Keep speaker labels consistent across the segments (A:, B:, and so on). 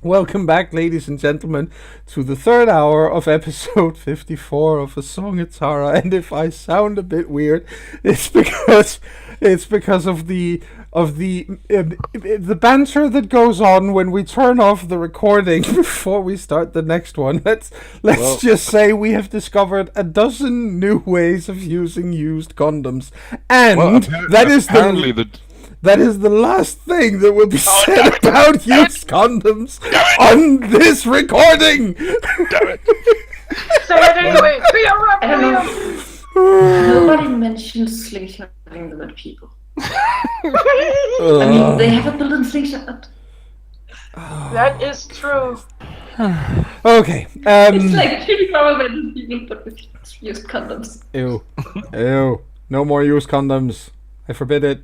A: Welcome back, ladies and gentlemen, to the third hour of episode 54 of A Song at Tara. And if I sound a bit weird, it's because of the banter that goes on when we turn off the recording before we start the next one. Let's just say we have discovered a dozen new ways of using used condoms, and that is the last thing that will be said about used condoms on this recording.
B: Damn it.
C: Say it anyway. Be a
D: I don't know. Nobody mentioned slingshotting them at people. I mean, they have a built-in slingshot.
C: That is true.
A: Okay.
D: It's like shooting rubber bands people, but with used condoms.
A: Ew. No more used condoms. I forbid it.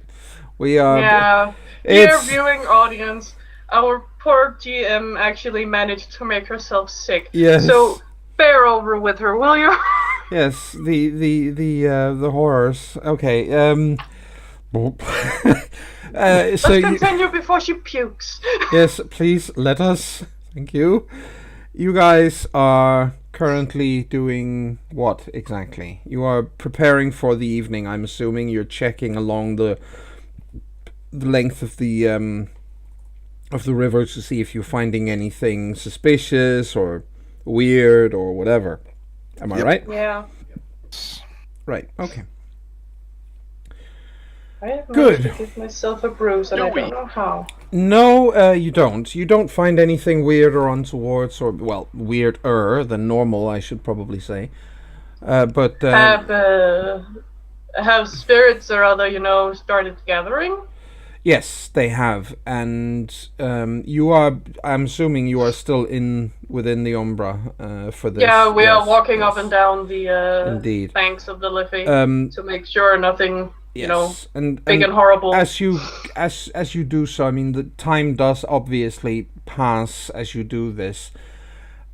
A: We are.
C: Yeah. Dear viewing audience, our poor GM actually managed to make herself sick.
A: Yes.
C: So bear over with her, will you?
A: Yes. The horrors. Okay.
C: Let's continue before she pukes.
A: Yes, please let us. Thank you. You guys are currently doing what exactly? You are preparing for the evening. I'm assuming you're checking along the length of the river to see if you're finding anything suspicious or weird or whatever. Am I right?
C: Yeah.
A: Right. Okay.
C: I have
A: Good.
C: managed to give myself a bruise, and I don't know how.
A: No, you don't. You don't find anything weird or untoward, or well, weirder than normal, I should probably say. But
C: have spirits or other, started gathering?
A: Yes, they have, and you are. I'm assuming you are still within the Umbra for this.
C: Yeah, we are walking up and down the
A: Indeed.
C: banks of the Liffey to make sure nothing,
A: Yes,
C: big and horrible.
A: As you do so, I mean, the time does obviously pass as you do this,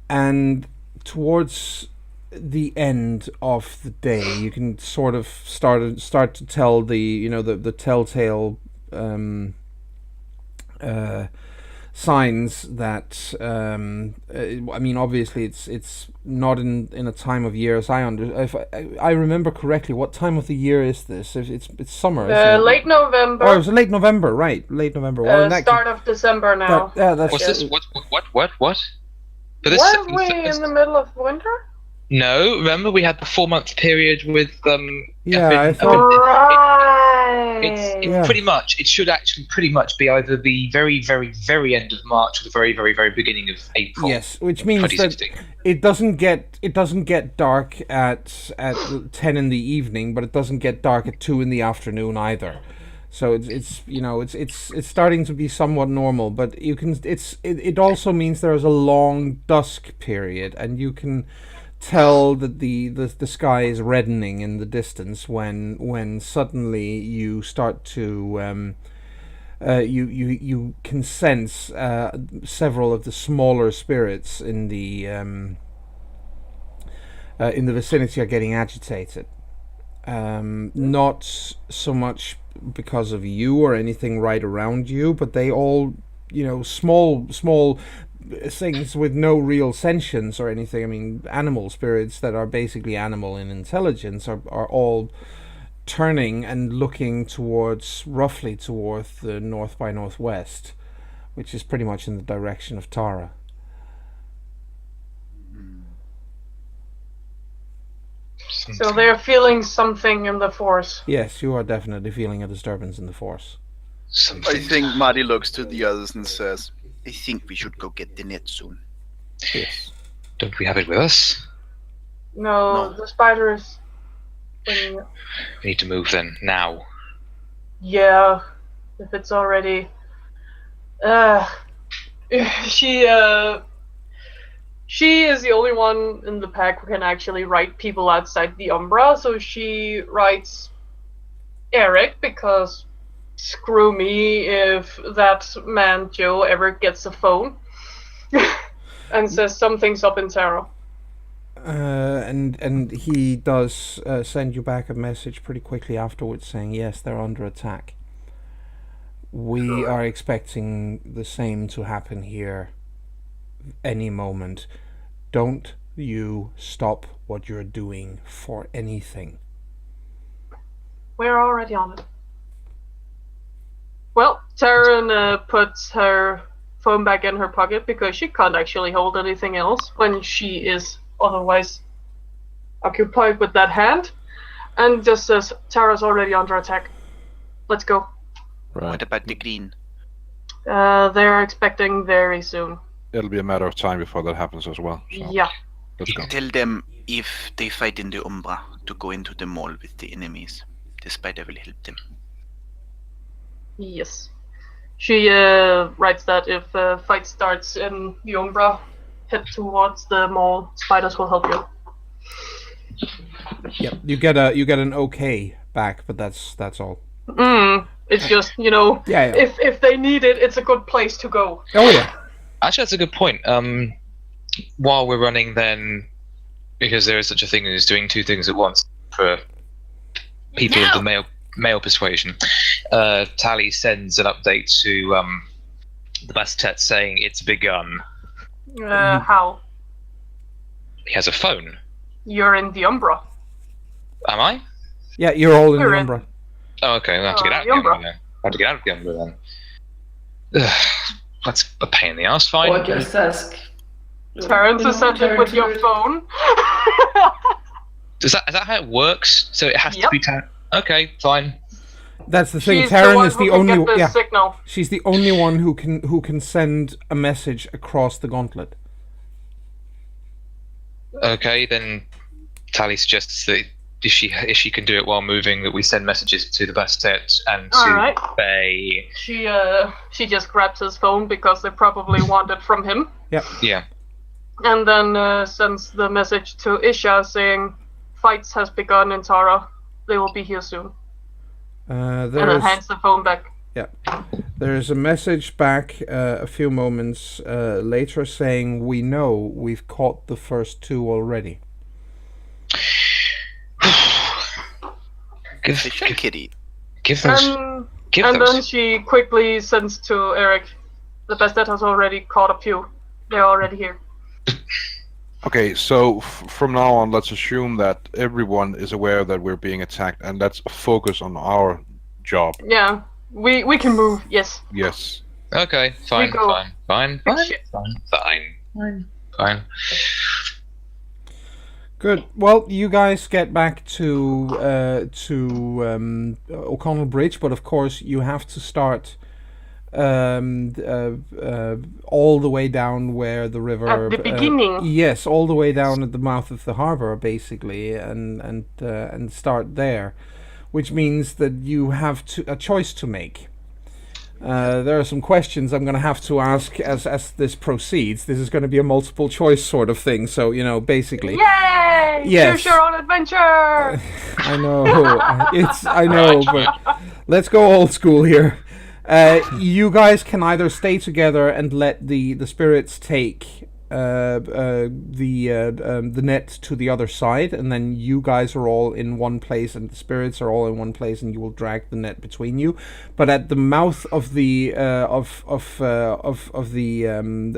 A: and towards the end of the day, you can sort of start to tell the telltale signs that I mean, obviously it's not in a time of year as if I remember correctly. What time of the year is this? It's summer.
C: Late November.
A: Oh, it's late November, right? Late November. Well,
C: start of December now.
A: That's
B: What's this? What? For this,
C: Weren't we in the middle of winter?
B: No, remember we had the 4-month period with
A: Yeah, I thought.
C: Right.
B: It's pretty much. It should actually pretty much be either the very, very, very end of March or the very, very, very beginning of April.
A: Yes, which means that it doesn't get dark at 10 in the evening, but it doesn't get dark at 2 in the afternoon either. So it's starting to be somewhat normal, but it also means there is a long dusk period, and you can tell that the sky is reddening in the distance when suddenly you start to you can sense several of the smaller spirits in the vicinity are getting agitated. Not so much because of you or anything right around you, but they all, small things with no real sentience or anything. I mean, animal spirits that are basically animal in intelligence are all turning and looking roughly towards the north by northwest, which is pretty much in the direction of Tara.
C: So they're feeling something in the force.
A: Yes, you are definitely feeling a disturbance in the force.
B: Something.
E: I think Marty looks to the others and says, I think we should go get the net soon.
A: Yes.
B: Don't we have it with us?
C: No. The spider is bringing it.
B: We need to move then, now.
C: Yeah, if it's already... She is the only one in the pack who can actually write people outside the Umbra, so she writes Eric, because screw me if that man Joe ever gets a phone and says something's up in Tara.
A: And he does send you back a message pretty quickly afterwards saying, yes, they're under attack. We are expecting the same to happen here any moment. Don't you stop what you're doing for anything.
C: We're already on it. Well, Taryn puts her phone back in her pocket because she can't actually hold anything else when she is otherwise occupied with that hand, and just says, Tara's already under attack. Let's go.
F: Right.
E: What about the green?
C: They're expecting very soon.
F: It'll be a matter of time before that happens as well. So
C: Yeah.
F: let's go.
E: Tell them if they fight in the Umbra to go into the mall with the enemies. The spider will help them.
C: Yes. She writes that if a fight starts in the Umbra, head towards the mall. Spiders will help you.
A: Yep. You get an okay back, but that's all.
C: It's just, you know,
A: Yeah.
C: if they need it, it's a good place to go.
A: Oh yeah.
B: Actually, that's a good point. While we're running, then, because there is such a thing as doing two things at once for people of the male persuasion, Tally sends an update to the Bastet saying it's begun.
C: How?
B: He has a phone.
C: You're in the Umbra.
B: Am I?
A: Yeah, you're all in
C: We're
A: the
C: in.
A: Umbra.
B: Oh, okay. We'll have to get out of
C: the
B: the
C: Umbra.
B: Umbra then. I'll have to get out of the Umbra then. Ugh, that's a pain in the ass. Fine.
D: Or just ask.
C: Taryn to set it with your phone.
B: Is that how it works? So it has to
C: Yep.
B: be Okay, fine.
A: That's the thing.
C: She's
A: Taryn
C: one
A: is
C: who
A: the
C: can
A: only
C: get the signal.
A: She's the only one who can send a message across the gauntlet.
B: Okay, then Tally suggests that if she can do it while moving, that we send messages to the Bastet and to
C: Alright.
B: Faye.
C: She just grabs his phone because they probably want it from him,
B: Yeah.
C: and then sends the message to Isha saying, "Fights has begun in Tara. They will be here soon." And then
A: There's
C: hands the phone back.
A: there's a message back a few moments later saying, "We know we've caught the first two already."
E: Official kitty.
B: Give those. Give
C: And
B: those.
C: then she quickly sends to Eric, "The Bastet has already caught a few. They're already here."
F: Okay, so from now on, let's assume that everyone is aware that we're being attacked, and let's focus on our job.
C: Yeah, we can move. Yes.
F: Yes.
B: Okay, fine,
C: go.
B: fine.
A: Good. Well, you guys get back to O'Connell Bridge, but of course you have to start all the way down where the river.
C: At the beginning.
A: Yes, all the way down at the mouth of the harbor, basically, and start there, which means that you have a choice to make. There are some questions I'm going to have to ask as this proceeds. This is going to be a multiple choice sort of thing, so, you know, basically.
C: Yay!
A: Yes.
C: Choose your own adventure!
A: I know, I know, but let's go old school here. You guys can either stay together and let the spirits take the net to the other side, and then you guys are all in one place, and the spirits are all in one place, and you will drag the net between you. But at the mouth of the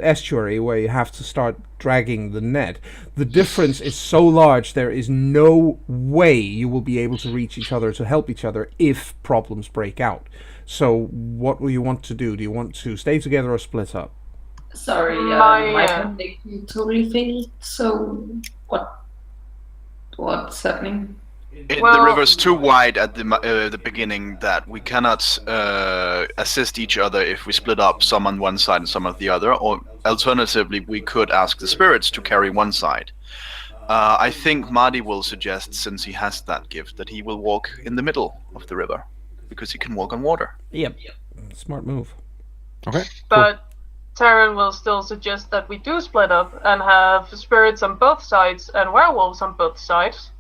A: estuary, where you have to start dragging the net, the difference is so large there is no way you will be able to reach each other to help each other if problems break out. So what will you want to do? Do you want to stay together or split up?
D: Sorry,
C: My,
D: my connection totally failed. So what's happening?
E: The
C: Well-
E: river's too wide at the beginning that we cannot assist each other if we split up, some on one side and some on the other. Or alternatively, we could ask the spirits to carry one side. I think Marty will suggest, since he has that gift, that he will walk in the middle of the river, because he can walk on water.
A: Yep. Smart move.
F: Okay.
C: But Taryn will still suggest that we do split up and have spirits on both sides and werewolves on both sides.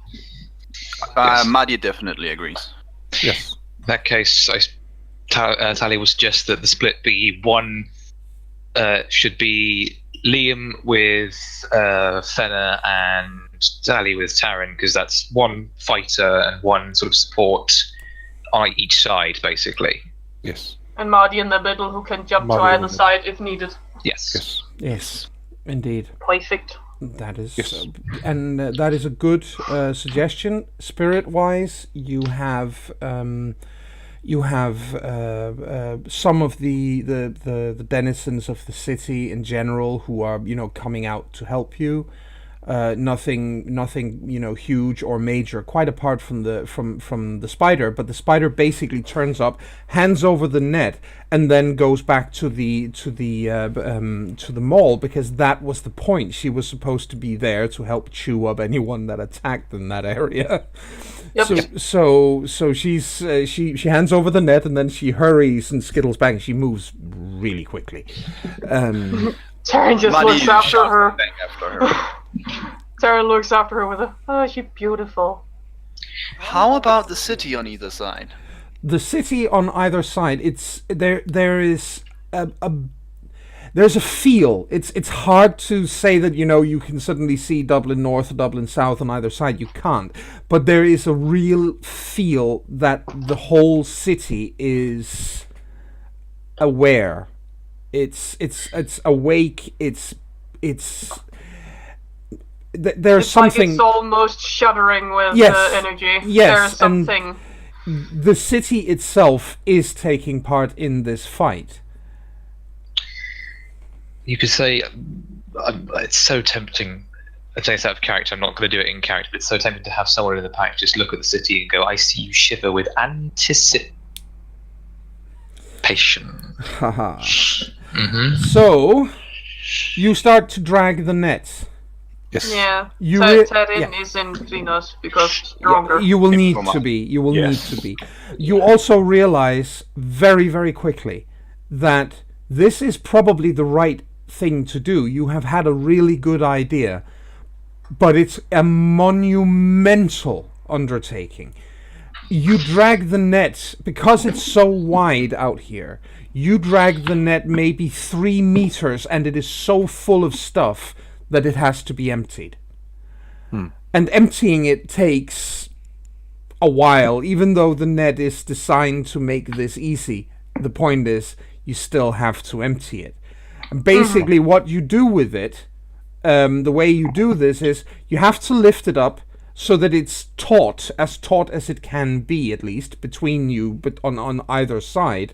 B: Yes.
E: Marty definitely agrees.
F: Yes.
B: In that case, Tally will suggest that the split be one should be Liam with Fenner and Tally with Taryn, because that's one fighter and one sort of support on each side, basically.
F: Yes.
C: And Marty in the middle, who can jump
F: Marty
C: to
F: in the
C: either
F: middle.
C: side if needed.
B: Yes.
F: Yes.
A: Yes. Indeed.
C: Perfect.
A: That is,
F: Yes.
A: that is a good suggestion. Spirit-wise, you have some of the denizens of the city in general who are coming out to help you. Nothing huge or major, quite apart from the spider. But the spider basically turns up, hands over the net, and then goes back to the mall, because that was the point. She was supposed to be there to help chew up anyone that attacked in that area.
C: Yep.
A: So she hands over the net, and then she hurries and skittles back. She moves really quickly.
C: Taryn just
E: Money
C: looks after
E: shoves
C: her.
E: the thing after her.
C: Taryn looks after her with a, oh, she's beautiful.
E: How about the city on either side?
A: The city on either side, it's there is there's a feel. It's hard to say that you can suddenly see Dublin North or Dublin South on either side. You can't. But there is a real feel that the whole city is aware. It's awake. There's something.
C: Like it's almost shuddering with energy.
A: Yes,
C: There's something.
A: The city itself is taking part in this fight.
B: You could say it's so tempting. I'd say it's out of character. I'm not going to do it in character, but it's so tempting to have someone in the pack just look at the city and go, "I see you shiver with anticipation."
A: Haha. So you start to drag the net.
F: Yes.
C: Yeah.
A: You
C: Taryn is in between us because stronger.
A: You will need to be. You will need to be. You also realize very, very quickly that this is probably the right thing to do. You have had a really good idea, but it's a monumental undertaking. You drag the net, because it's so wide out here, you drag the net maybe 3 meters, and it is so full of stuff that it has to be emptied. And emptying it takes a while, even though the net is designed to make this easy. The point is, you still have to empty it. And basically what you do with it, the way you do this is, you have to lift it up so that it's taut as it can be, at least, between you, but on either side.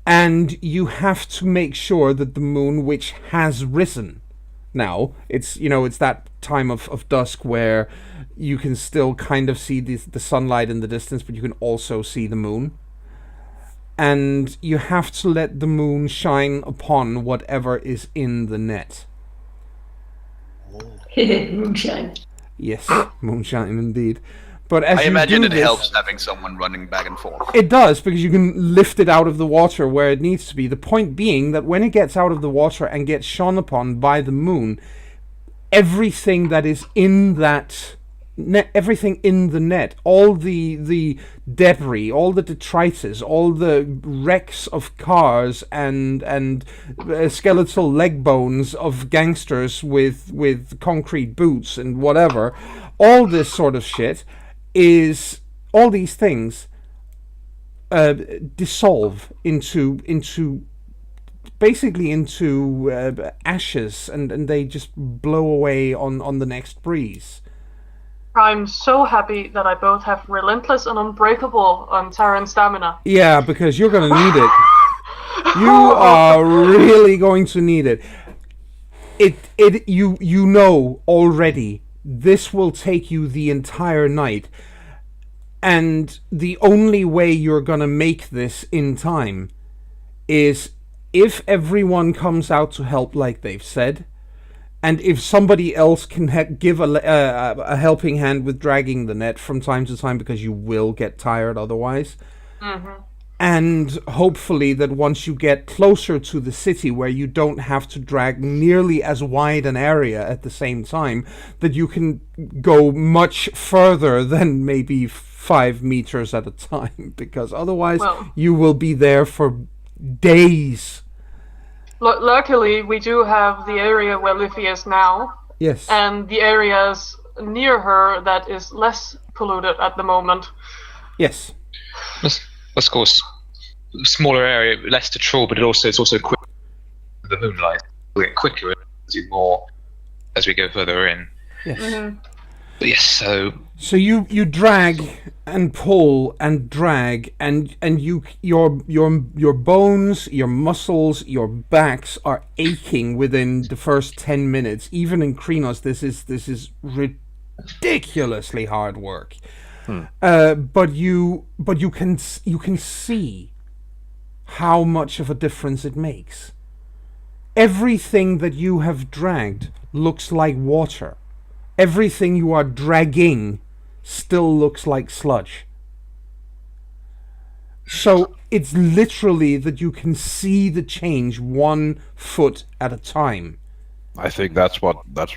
A: And you have to make sure that the moon, which has risen now, it's that time of dusk where you can still kind of see the sunlight in the distance, but you can also see the moon. And you have to let the moon shine upon whatever is in the net.
D: Moonshine.
A: Yes, moonshine indeed. But as
E: I
A: you
E: imagine
A: do
E: it
A: this,
E: helps having someone running back and forth.
A: It does, because you can lift it out of the water where it needs to be. The point being that when it gets out of the water and gets shone upon by the moon, everything that is in that net, everything in the net, all the debris, all the detritus, all the wrecks of cars and skeletal leg bones of gangsters with concrete boots and whatever, all this sort of shit is, all these things dissolve into basically into ashes, and they just blow away on the next breeze.
C: I'm so happy that I both have Relentless and Unbreakable on Taryn Stamina.
A: Yeah, because you're gonna need it. You are really going to need it. You know already this will take you the entire night, and the only way you're gonna make this in time is if everyone comes out to help like they've said, and if somebody else can give a helping hand with dragging the net from time to time, because you will get tired otherwise.
C: Mm-hmm.
A: And hopefully that once you get closer to the city, where you don't have to drag nearly as wide an area at the same time, that you can go much further than maybe 5 meters at a time, because otherwise you will be there for days.
C: Luckily, we do have the area where Liffy is now.
A: Yes.
C: And the areas near her that is less polluted at the moment.
A: Yes.
B: Of course, smaller area, less to trawl, but it's also quick. The moonlight will get quicker. do more as we go further in.
A: Yes.
B: But yes,
A: So you drag and pull and drag and your bones, your muscles, your backs are aching within the first 10 minutes. Even in Krinos, this is ridiculously hard work. But you can see how much of a difference it makes. Everything that you have dragged looks like water. Everything you are dragging still looks like sludge. So it's literally that you can see the change 1 foot at a time.
F: I think that's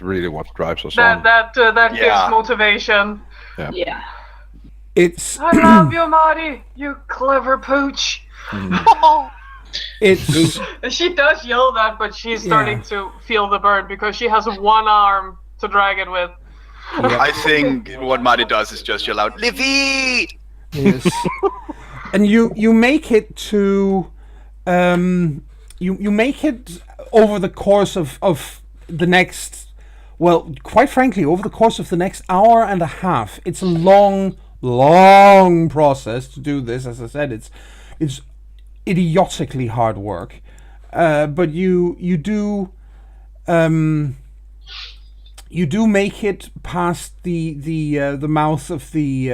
F: really what drives us
C: That
F: on.
C: that gives motivation.
D: Yeah.
A: It's
C: I love you, Marty. You clever pooch.
A: it's
C: She does yell that, but she's starting to feel the burn because she has 1 arm to drag it with.
E: I think what Marty does is just yell out, Livy!
A: yes. And you make it to you make it over the course of the next, well, quite frankly, over the course of the next hour and a half. It's a long process to do this. As I said, it's idiotically hard work, but you do make it past the mouth of the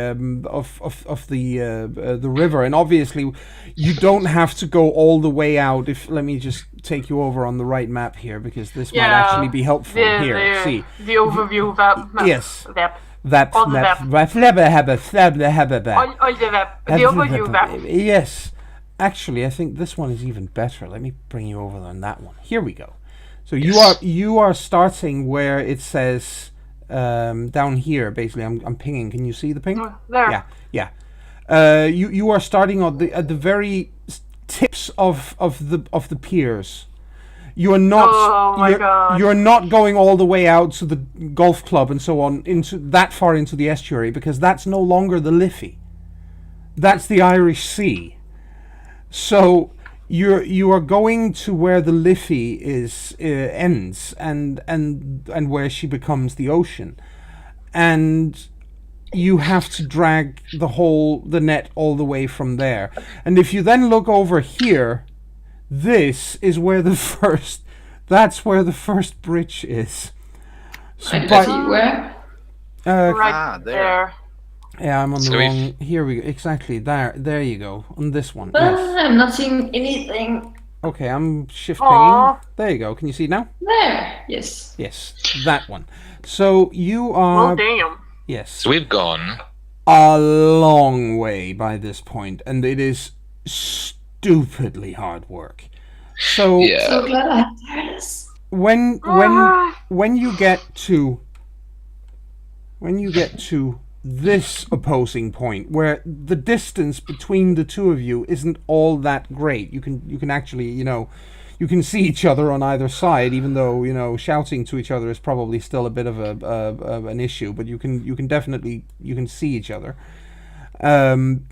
A: river, and obviously you don't have to go all the way out. Let me just take you over on the right map here, because this might actually be helpful here. See
C: the overview map.
A: Yes.
C: That
A: all the
C: map.
A: All
C: the map. The overview map.
A: Yes. Actually, I think this one is even better. Let me bring you over on that one. Here we go. So you are starting where it says down here. Basically, I'm pinging. Can you see the ping?
C: There.
A: Yeah. You are starting at the very tips of the piers. You are not.
C: Oh my God.
A: You're not going all the way out to the golf club and so on into that far into the estuary, because that's no longer the Liffey. That's the Irish Sea. So you are going to where the Liffey is ends and where she becomes the ocean, and you have to drag the net all the way from there. And if you then look over here, this is where that's where the first bridge is. So
D: I don't see where.
C: Right there.
A: Yeah, I'm on the wrong. Here we go. Exactly there you go. On this one.
D: But
A: Yes.
D: I'm not seeing anything.
A: Okay, I'm shift
C: Aw.
A: pinging. There you go. Can you see it now?
D: There. Yes.
A: Yes, that one. So you are.
C: Well, damn.
A: Yes.
B: so we've gone.
A: A long way by this point, and it is stupidly hard work. So
B: Yeah.
D: So glad I have TARDIS.
A: when you get to this opposing point, where the distance between the two of you isn't all that great, you can actually, you can see each other on either side, even though shouting to each other is probably still a bit of an issue, but you can definitely see each other. And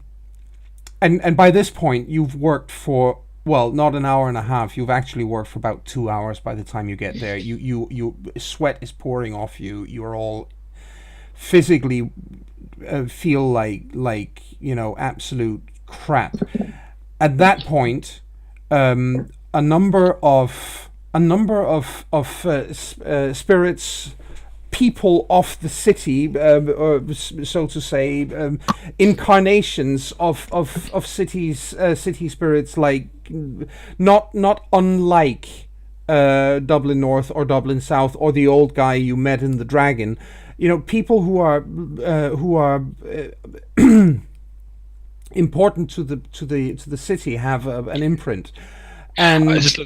A: by this point you've worked for, well, not an hour and a half. You've actually worked for about 2 hours by the time you get there. You sweat is pouring off you. You're all physically feel like absolute crap. At that point, a number of spirits, people of the city, so to say, incarnations of city spirits, like not unlike Dublin North or Dublin South or the old guy you met in the Dragon. People who are important to the city have an imprint. And
B: I just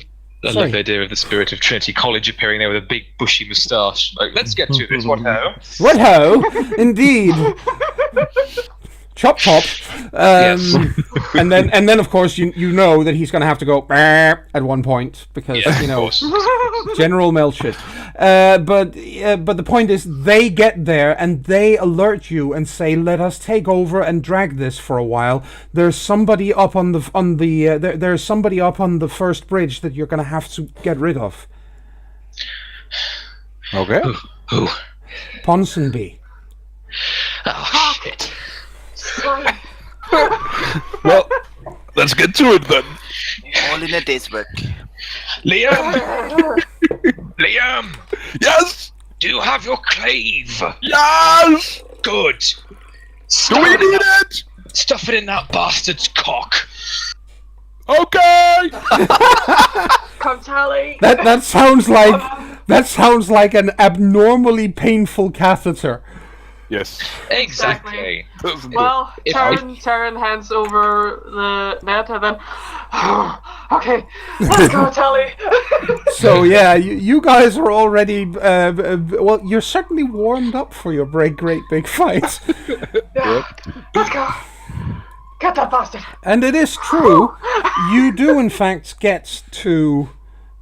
B: love the idea of the spirit of Trinity College appearing there with a big bushy moustache. Like, let's get to this. What ho?
A: What ho? Indeed. Chop chop.
B: Yes.
A: and then of course you know that he's going to have to go at one point, because
B: Yes, of course.
A: General Melchett. But the point is, they get there and they alert you and say, "Let us take over and drag this for a while. There's somebody up on the there's somebody up on the first bridge that you're going to have to get rid of."
F: Okay.
B: Who?
A: Ponsonby.
B: Oh, shit.
C: Sorry.
F: Well, let's get to it then.
E: All in a day's work.
B: Liam! Liam!
F: Yes!
B: Do you have your clave?
F: Yes!
B: Good.
F: Do we need it?
B: Stuff it in that bastard's cock.
F: Okay!
C: Come, Tally.
A: That sounds like an abnormally painful catheter.
F: Yes.
B: Exactly.
C: Well,
B: If
C: Taryn hands over the net and then, okay, let's go, Tally.
A: So yeah, you guys are already well. You're certainly warmed up for your great big fight,
C: Yeah. Let's go. Get that bastard.
A: and it is true. You do in fact get to.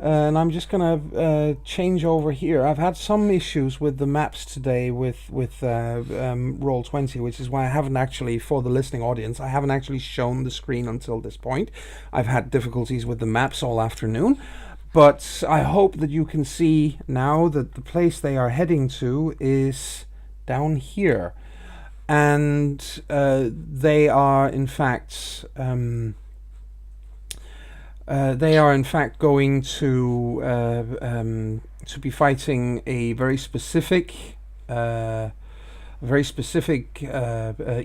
A: And I'm just gonna change over here. I've had some issues with the maps today with Roll20, which is why I haven't actually, for the listening audience, I haven't actually shown the screen until this point. I've had difficulties with the maps all afternoon, but I hope that you can see now that the place they are heading to is down here, and they are in fact. They are in fact going to be fighting a very specific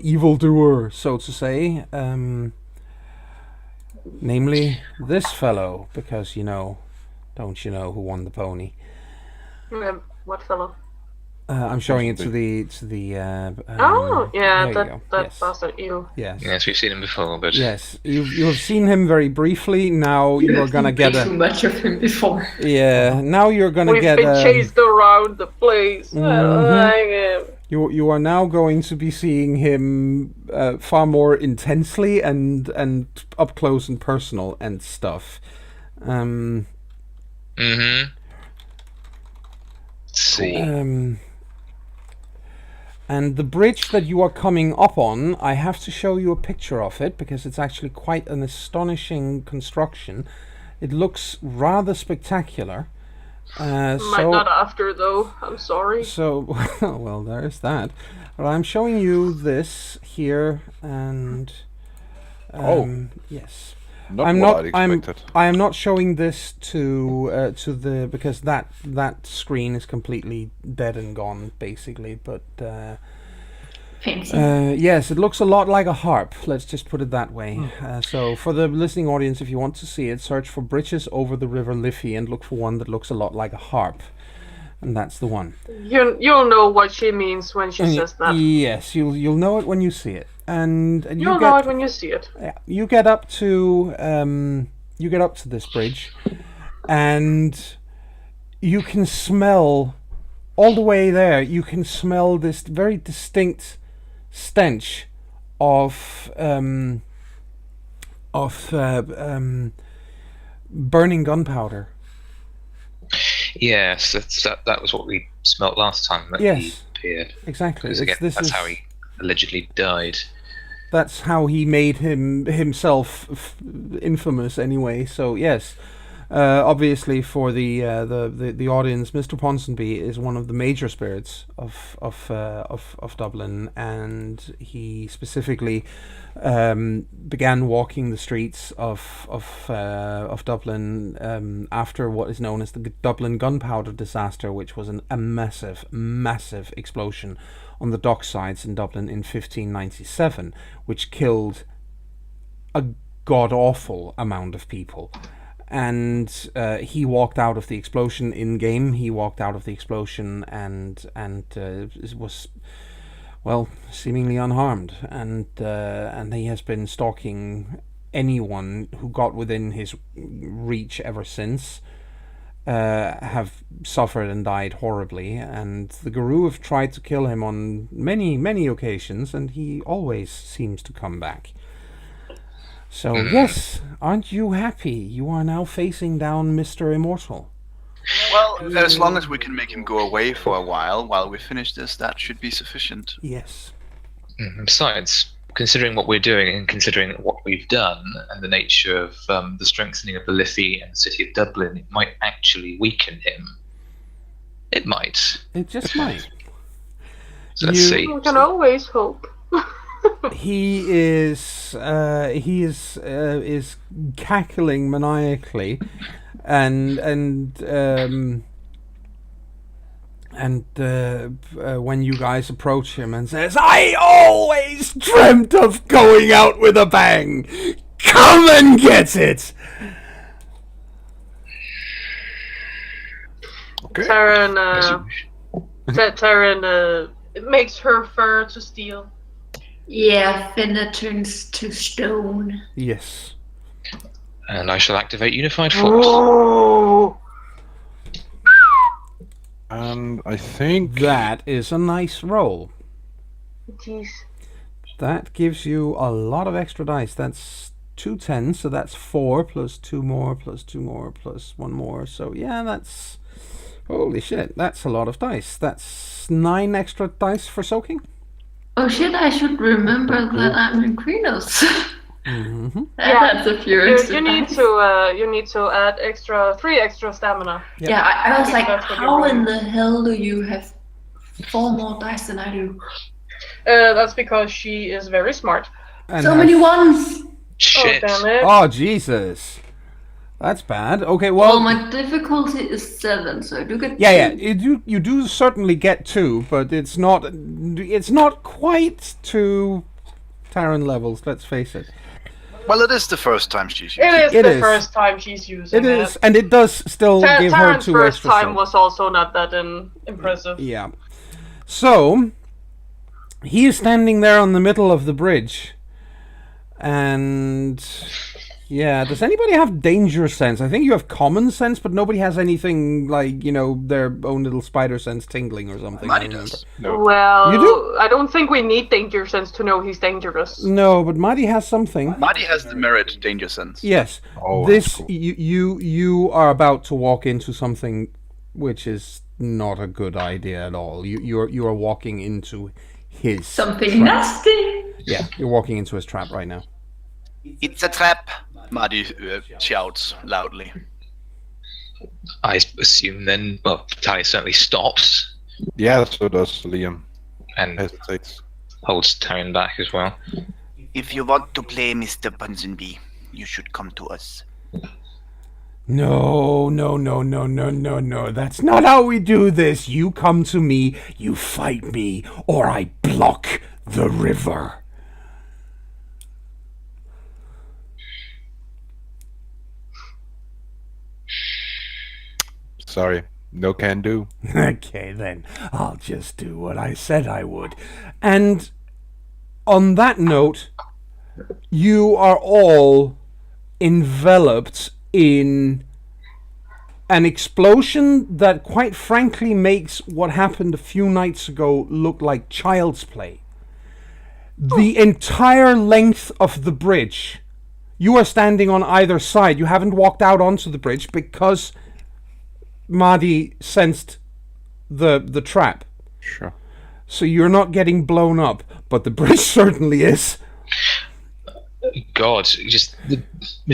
A: evildoer, so to say, namely this fellow, because don't you know who won the pony?
C: What fellow?
A: I'm showing it to the.
C: Oh, yeah,
A: there you go.
C: that
A: Yes.
C: bastard, you.
A: Yes.
B: Yes, we've seen him before, but
A: Yes, you have seen him very briefly. Now you're gonna get
D: too
A: a.
D: much of him before.
A: Yeah. Now you're gonna
C: We've
A: get
C: been
A: a.
C: chased around the place. I don't
A: Mhm.
C: like him.
A: You are now going to be seeing him far more intensely and up close and personal and stuff.
B: Mm-hmm. See.
A: And the bridge that you are coming up on, I have to show you a picture of it because it's actually quite an astonishing construction. It looks rather spectacular.
C: Might not after, though. I'm sorry.
A: So, well, there's that. But I'm showing you this here, and yes,
F: Not
A: I'm
F: what
A: not.
F: I'd expected.
A: I am not showing this to the because that screen is completely dead and gone, basically. But
D: Fancy.
A: yes, it looks a lot like a harp. Let's just put it that way. So, for the listening audience, if you want to see it, search for "Bridges over the River Liffey" and look for one that looks a lot like a harp, and that's the one.
C: You'll know what she means when she says that.
A: Yes, you'll know it when you see it, and
C: You'll know it when you see it.
A: yeah, you get up to this bridge, and you can smell all the way there. You can smell this very distinct stench of burning gunpowder.
B: Yes, that was what we smelt last time that
A: Yes.
B: he appeared.
A: Exactly.
B: Because again, that's how he allegedly died.
A: That's how he made himself infamous anyway. So yes, obviously for the audience, Mr. Ponsonby is one of the major spirits of Dublin, and he specifically began walking the streets of Dublin after what is known as the Dublin gunpowder disaster, which was a massive explosion on the docksides in Dublin in 1597, which killed a god-awful amount of people. And he walked out of the explosion in game. He walked out of the explosion and was, well, seemingly unharmed. And he has been stalking anyone who got within his reach ever since. Have suffered and died horribly, and the Guru have tried to kill him on many occasions, and he always seems to come back. So yes, aren't you happy? You are now facing down Mr. Immortal.
E: Well, as long as we can make him go away for a while we finish this, that should be sufficient.
A: Yes.
B: Besides, considering what we're doing and considering what we've done and the nature of the strengthening of the Liffey and the city of Dublin, it might actually weaken him. It might.
A: It just might.
B: So let's see.
C: We can always hope.
A: He is cackling maniacally, and when you guys approach him and says, "I always dreamt of going out with a bang. Come and get it."
F: Okay.
C: Taryn makes her fur to steel.
D: Yeah, Finna turns to stone.
A: Yes.
B: And I shall activate Unified Force.
C: Oh,
F: And I think
A: That is a nice roll.
C: jeez.
A: That gives you a lot of extra dice. That's 2 10s, so that's 4 plus 2 more plus 2 more plus 1 more. So yeah, that's... Holy shit, that's a lot of dice. That's 9 extra dice for soaking.
D: Oh shit, I should remember that I'm in Krenos.
A: Mm-hmm.
D: That's a few extra
C: You need
D: dice.
C: to add 3 extra stamina.
A: Yep.
D: Yeah, I was like,
C: That's what
D: how
C: you're
D: in the hell do you have 4 more dice than I do?
C: That's because she is very smart.
A: And
D: So
A: has-
D: many ones!
B: Shit.
C: Oh damn it!
A: Oh, Jesus. That's bad. Okay,
D: Well,
A: well...
D: my difficulty is 7, so I do get
A: Yeah,
D: 2.
A: you do certainly get 2, but it's not quite to Terran levels, let's face it.
E: Well, it is the first time she's using
C: It is
A: It
C: the
A: is.
C: first time she's using
A: It is, and it does still give her
C: Taryn's
A: 2
C: first
A: extra
C: time
A: soak.
C: was also not that impressive.
A: Yeah. So, he is standing there on the middle of the bridge. And... Yeah, does anybody have danger sense? I think you have common sense, but nobody has anything like, their own little spider sense tingling or something.
E: Maddie
A: I remember.
E: does.
F: no.
C: Well,
A: You do?
C: I don't think we need danger sense to know he's dangerous.
A: No, but Maddie has something.
E: Maddie has the merit danger sense.
A: Yes.
F: Oh,
A: This
F: that's cool.
A: you are about to walk into something which is not a good idea at all. You are walking into his
D: Something
A: trap.
D: nasty!
A: Yeah, you're walking into his trap right now.
E: It's a trap, Maddie shouts loudly.
B: I assume then, well, Tally certainly stops
F: Yeah, so does Liam.
B: and
F: Hesitates.
B: holds Taryn back as well.
E: If you want to play Mr. Ponsonby, you should come to us.
A: No. That's not how we do this. You come to me, you fight me, or I block the river.
F: Sorry, no can do.
A: Okay, then. I'll just do what I said I would. And on that note, you are all enveloped in an explosion that, quite frankly, makes what happened a few nights ago look like child's play. The entire length of the bridge, you are standing on either side. You haven't walked out onto the bridge because Mahdi sensed the trap.
F: Sure.
A: So you're not getting blown up, but the bridge certainly is.
B: God, just the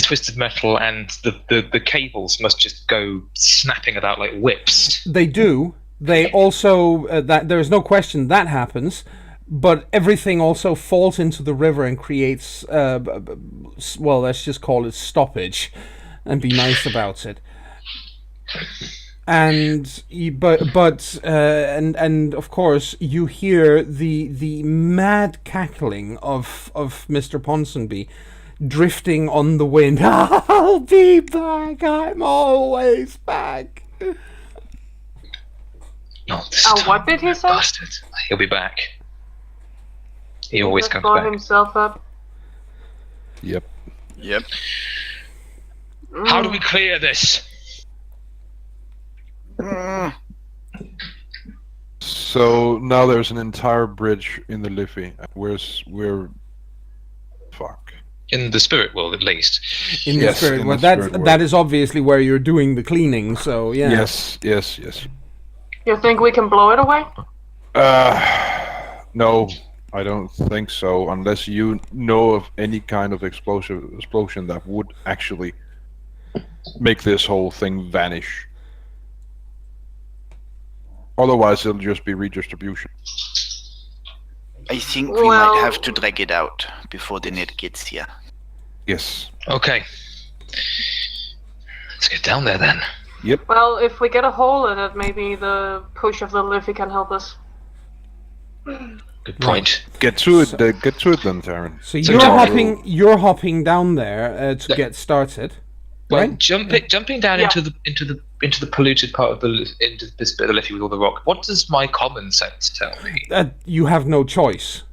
B: twisted metal and the cables must just go snapping about like whips.
A: They do. They also, that there is no question that happens, but everything also falls into the river and creates, well, let's just call it stoppage, and be nice about it. And of course you hear the mad cackling of Mr. Ponsonby drifting on the wind. I'll be back. I'm always back.
B: Not this
C: Oh,
B: time,
C: what did he say?
B: bastard. He'll be back. He always
C: Just
B: comes
C: blow
B: back.
C: himself up.
F: Yep.
E: Yep.
B: How do we clear this?
F: So now there's an entire bridge in the Liffey. We're fuck.
B: In the spirit world, at least.
A: In the
F: Yes,
A: spirit
F: in
A: world.
F: the spirit world.
A: That is obviously where you're doing the cleaning. So yeah.
F: Yes.
C: You think we can blow it away?
F: No, I don't think so. Unless you know of any kind of explosion that would actually make this whole thing vanish. Otherwise, it'll just be redistribution.
E: I think we might have to drag it out before the net gets here.
F: Yes.
B: Okay. Let's get down there then.
F: Yep.
C: Well, if we get a hole in it, maybe the push of the Liffey can help us.
B: Good point.
F: Get to it. Get to it then, Theron.
A: So
B: So
A: you're hopping down there to get started.
B: Well,
A: Right?
B: jumping down
C: Yeah.
B: into the polluted part of into this bit of the Liffey with all the rock. What does my common sense tell me?
A: You have no choice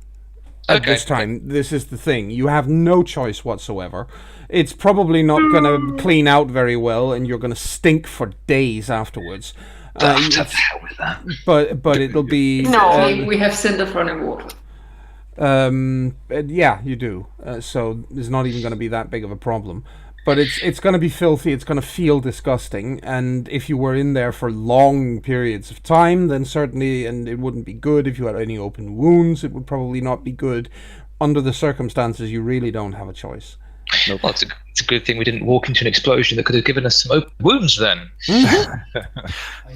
A: at
B: Okay.
A: this time. This is the thing. You have no choice whatsoever. It's probably not going to clean out very well, and you're going to stink for days afterwards.
B: To the hell with that.
A: But it'll be
C: No.
D: We have sent of running water.
A: yeah, you do. So it's not even going to be that big of a problem. But it's going to be filthy. It's going to feel disgusting. And if you were in there for long periods of time, then certainly, and it wouldn't be good. If you had any open wounds, it would probably not be good. Under the circumstances, you really don't have a choice.
B: Well, it's a good thing we didn't walk into an explosion that could have given us some open wounds then.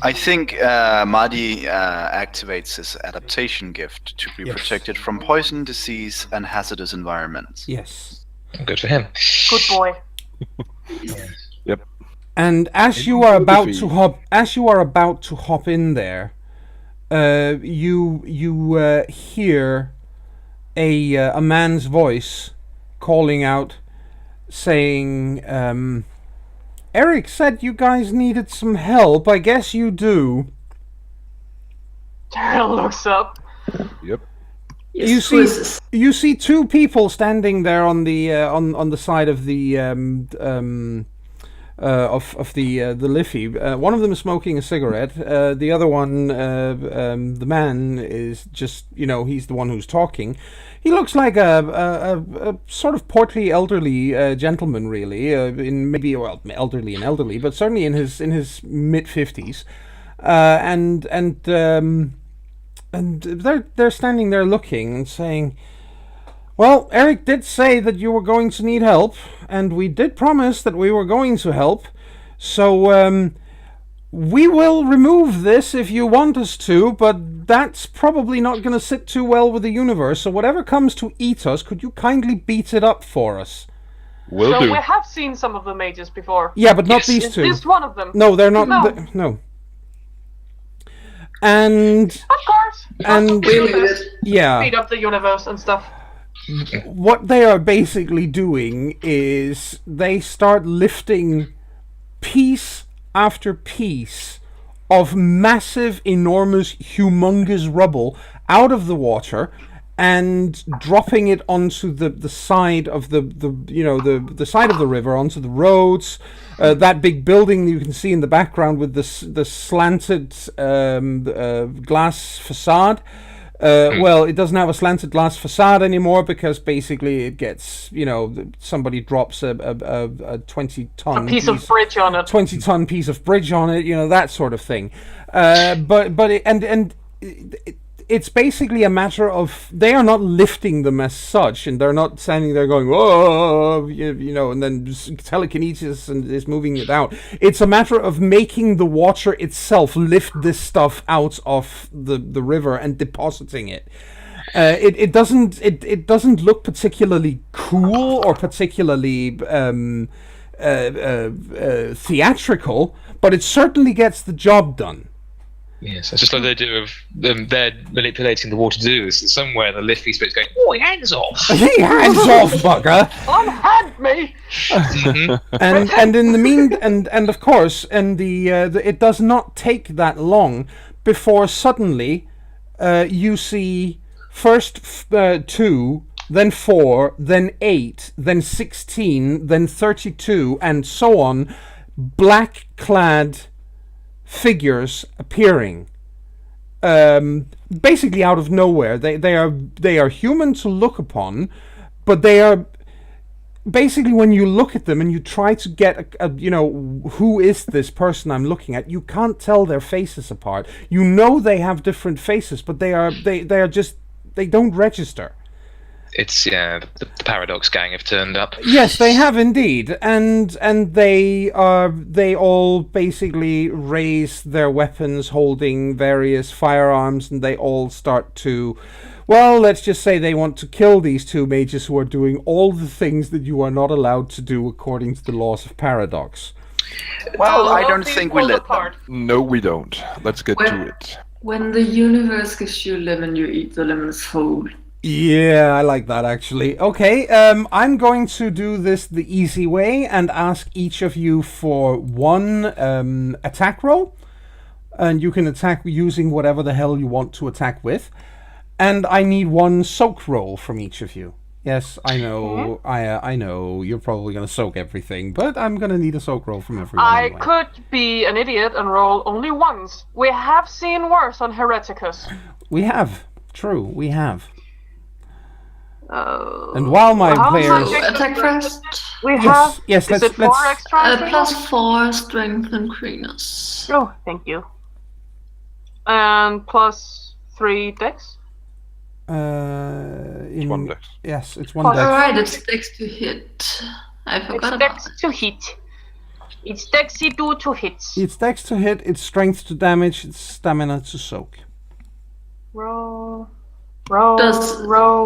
E: I think Marty activates his adaptation gift to be
A: Yes.
E: protected from poison, disease, and hazardous environments.
A: Yes.
B: Good for him.
C: Good boy.
F: Yep.
A: And as you are about to hop in there, you hear a man's voice calling out, saying, "Eric said you guys needed some help. I guess you do."
C: Daryl looks up.
F: Yep.
D: Yes,
A: You
D: who is
A: see,
D: this?
A: you see two people standing there on the on the side of the the Liffey. One of them is smoking a cigarette. The other one, the man, is just, he's the one who's talking. He looks like a sort of portly, elderly gentleman, really. In maybe, well, elderly, but certainly in his mid-50s. And they're standing there looking and saying, "Well, Eric did say that you were going to need help, and we did promise that we were going to help. So we will remove this if you want us to, but that's probably not going to sit too well with the universe. So whatever comes to eat us, could you kindly beat it up for us?"
F: Will
C: So
F: do.
C: we have seen some of the mages before.
A: Yeah, but not
B: Yes.
A: these
C: Is
A: two.
C: this one of them?
A: No, they're not.
C: No.
A: No. And
C: Of course.
A: And-
C: We'll
D: We'll do it.
A: yeah.
C: speed up the universe and stuff.
A: What they are basically doing is they start lifting piece after piece of massive, enormous, humongous rubble out of the water and dropping it onto the side of the side of the river, onto the roads. That big building you can see in the background with the slanted glass facade. Well, it doesn't have a slanted glass facade anymore because basically it gets, somebody drops a 20-ton
C: A piece of bridge on it.
A: 20-ton piece of bridge on it, that sort of thing. It's basically a matter of they are not lifting them as such, and they're not standing there going, "Oh," and then telekinesis and is moving it out. It's a matter of making the water itself lift this stuff out of the river and depositing it. It doesn't look particularly cool or particularly theatrical, but it certainly gets the job done.
B: Yes, it's just like they do of them. They're manipulating the water to do this. Somewhere the Liffey spirit's going, "Oh, hands off!"
A: Hey, hands off, bugger!
C: Unhand me!
A: And in the and of course, and the it does not take that long before suddenly you see first 2, then 4, then 8, then 16, then 32, and so on, black-clad figures appearing, basically out of nowhere. They are human to look upon, but they are basically, when you look at them and you try to get who is this person I'm looking at, you can't tell their faces apart. They have different faces, but they don't register.
B: It's the Paradox gang have turned up.
A: Yes, they have indeed, and they all basically raise their weapons, holding various firearms, and they all start to, well, let's just say they want to kill these two mages who are doing all the things that you are not allowed to do according to the laws of Paradox.
E: Well, I don't think we let them.
F: No, we don't. Let's get to it.
D: When the universe gives you a lemon, you eat the lemon's whole.
A: Yeah, I like that actually. Okay, I'm going to do this the easy way and ask each of you for one attack roll. And you can attack using whatever the hell you want to attack with. And I need one soak roll from each of you. Yes, I know, I know, you're probably going to soak everything, but I'm going to need a soak roll from everyone anyway.
C: I could be an idiot and roll only once. We have seen worse on Hereticus.
A: We have. True, we have.
C: And
A: And while my players...
D: Attack first.
C: We have.
A: Yes,
C: Is it 4 extra?
D: +4 strength and cleanness.
C: Oh, thank you. And +3 dex.
F: It's one dex.
A: Yes, it's one dex.
D: Alright, it's dex to hit. I forgot
C: It's
D: about
C: dex
D: it.
C: to hit. It's dexy do to hit.
A: It's dex to hit, it's strength to damage, it's stamina to soak.
C: Row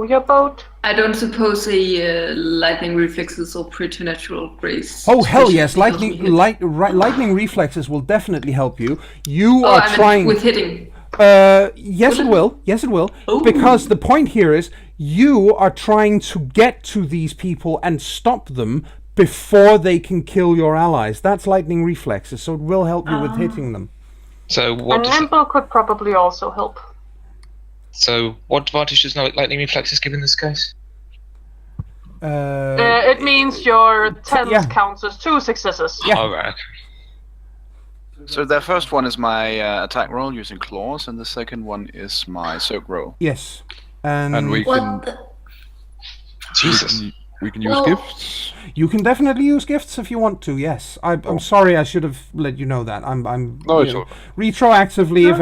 C: your boat.
D: I don't suppose a lightning reflexes or preternatural grace.
A: Oh hell yes!
D: especially because
A: Lightning reflexes will definitely help you. You
D: we hit.
A: are
D: I meant
A: trying.
D: with hitting.
A: Yes, it will. Yes, it will.
D: Oh.
A: Because the point here is you are trying to get to these people and stop them before they can kill your allies. That's lightning reflexes, so it will help you with hitting them.
B: So what?
C: And nimble could probably also help.
B: So what advantage does lightning reflexes give in this case?
C: It means your 10
A: yeah.
C: counts as 2 successes.
A: Yeah.
B: All right.
E: So the first one is my attack roll using claws, and the second one is my soak roll.
A: Yes.
F: And we can
D: What the...
B: Jesus.
F: we can use
D: Well-
F: gifts.
A: You can definitely use gifts if you want to. Yes, I'm sorry. I should have let you know that. I'm
F: No,
A: you
F: it's
A: know,
F: all
A: retroactively. If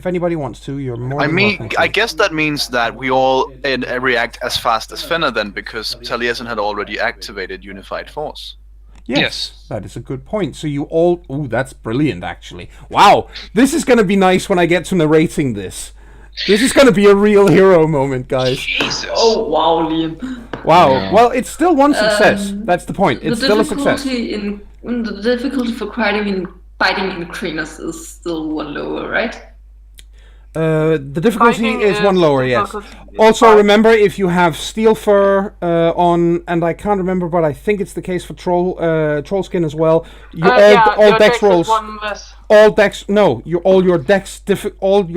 A: anybody wants to, you're more.
E: I
A: than
E: mean,
A: welcome to.
E: I guess that means that we all react as fast as Fenner then, because Taliesin had already activated Unified Force.
B: Yes.
A: That is a good point. So you all... Ooh, that's brilliant, actually. Wow, this is going to be nice when I get to narrating this. This is going to be a real hero moment, guys.
B: Jesus.
D: Oh wow, Liam.
A: Wow.
F: Yeah.
A: Well, it's still one success. That's the point. It's
D: the
A: still a success.
D: the difficulty for biting in cleaners is still one lower, right?
A: The difficulty
C: Fighting
A: is one lower, yes.
C: difficult-
A: Also,
C: fine.
A: remember, if you have steel fur on, and I can't remember, but I think it's the case for troll skin as well. All
C: your
A: dex
C: is
A: rolls,
C: one less.
A: all your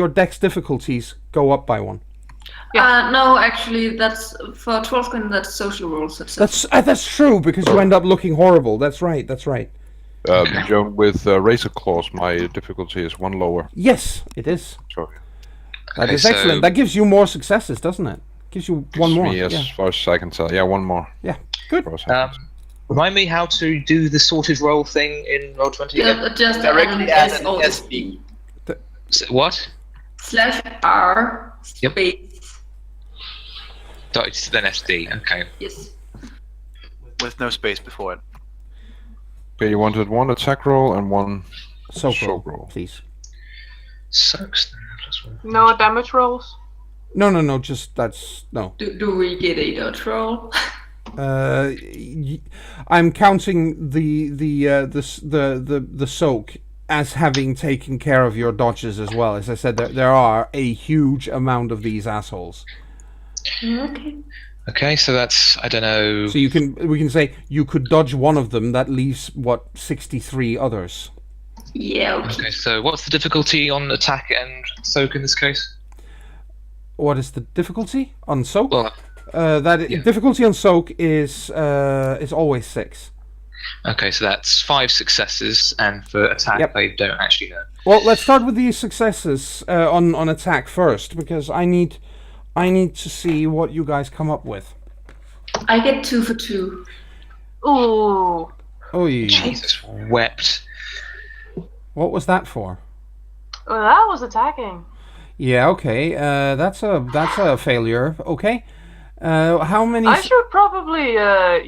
A: dex difficulties go up by 1.
D: No, actually, that's for Trollskin. That's social rolls.
A: That's true, because you end up looking horrible. That's right.
F: Joe, with razor claws, my difficulty is one lower.
A: Yes, it is.
F: Sorry.
A: That
B: Okay,
A: is excellent.
B: so-
A: That gives you more successes, doesn't it? Gives you one more.
F: Me, as far as I can tell. Yeah, one more.
A: Yeah. Good.
F: As far as I can tell.
B: Remind me how to do the sorted roll thing in Roll20 again.
D: Yeah, just
E: Directly
D: add
E: add
D: an
E: an
D: S or
E: SD.
B: What?
D: /R
B: Yep.
D: space.
B: Then SD. Okay.
D: Yes.
E: With no space before it.
F: Okay, you wanted one attack roll and one
A: Soak
F: soak
A: roll,
F: roll.
A: please.
B: Sucks. +1.
C: No damage rolls.
A: No. Just that's no.
D: Do we get a dodge roll?
A: I'm counting the soak as having taken care of your dodges as well. As I said, there are a huge amount of these assholes.
D: Okay.
B: Okay, so that's, I don't know.
A: So we can say you could dodge one of them. That leaves 63 others.
D: Yeah. Okay.
B: Okay, so what's the difficulty on attack and soak in this case?
A: What is the difficulty on soak?
B: Well, yeah.
A: Difficulty on soak is always 6.
B: okay, so that's 5 successes, and for attack,
A: Yep.
B: I don't actually know.
A: Well, let's start with the successes on attack first, because I need to see what you guys come up with.
D: I get 2 for 2.
C: Ooh.
A: Oh, yeah.
B: Jesus wept.
A: What was that for?
C: Well, that was attacking.
A: Yeah, okay. That's a failure. Okay. How many?
C: I should probably